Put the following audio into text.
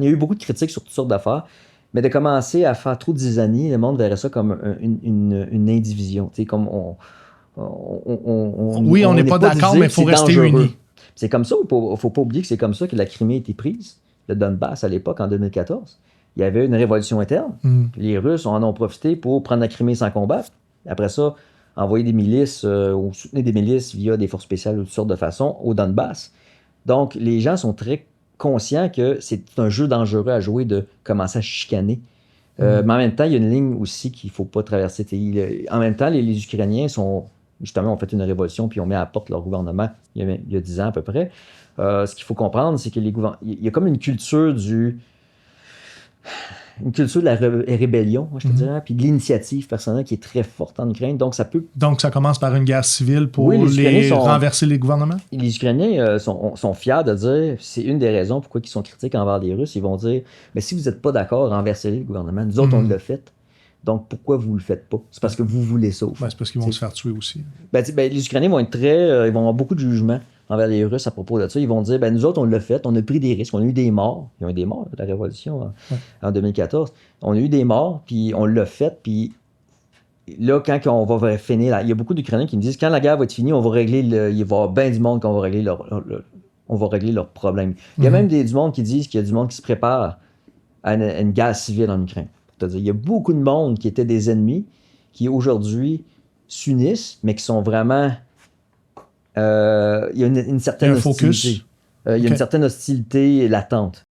Il y a eu beaucoup de critiques sur toutes sortes d'affaires, mais de commencer à faire trop de zizanie, le monde verrait ça comme une indivision. Tu sais, comme Oui, on n'est n'est pas pas d'accord, divisé, mais il puis faut c'est rester dangereux. unis. C'est comme ça, faut pas oublier que c'est comme ça que la Crimée a été prise, le Donbass à l'époque, en 2014. Il y avait une révolution interne. Les Russes en ont profité pour prendre la Crimée sans combattre. Après ça, envoyer des milices ou soutenir des milices via des forces spéciales ou toutes sortes de façons au Donbass. Donc, les gens sont très conscients que c'est un jeu dangereux à jouer de commencer à chicaner. Mais en même temps, il y a une ligne aussi qu'il ne faut pas traverser. En même temps, les Ukrainiens justement, ont fait une révolution puis ont mis à la porte leur gouvernement il y a 10 ans à peu près. Ce qu'il faut comprendre, c'est que il y a comme une culture de la rébellion, moi, je te dirais, puis de l'initiative personnelle qui est très forte en Ukraine. Donc, ça peut. Donc, ça commence par une guerre civile pour Oui, renverser les gouvernements? Les Ukrainiens sont fiers de dire, c'est une des raisons pourquoi ils sont critiques envers les Russes. Ils vont dire, mais si vous n'êtes pas d'accord, renversez le gouvernement. Nous autres, on l'a fait. Donc, pourquoi vous le faites pas? C'est parce que vous voulez ça. C'est parce qu'ils vont se faire tuer aussi. Les Ukrainiens vont être ils vont avoir beaucoup de jugements envers les Russes à propos de ça. Ils vont dire, nous autres, on l'a fait, on a pris des risques, on a eu des morts. Il y a eu des morts de la révolution en 2014. On a eu des morts, puis on l'a fait, puis là, quand on va finir, il y a beaucoup d'Ukrainiens qui me disent, quand la guerre va être finie, il va y avoir bien du monde qu'on va régler on va régler leurs problèmes. Il y a même du monde qui disent qu'il y a du monde qui se prépare à une guerre civile en Ukraine. C'est-à-dire, il y a beaucoup de monde qui étaient des ennemis, qui aujourd'hui s'unissent, mais qui sont vraiment... il y a une certaine hostilité. Il y a une certaine hostilité latente.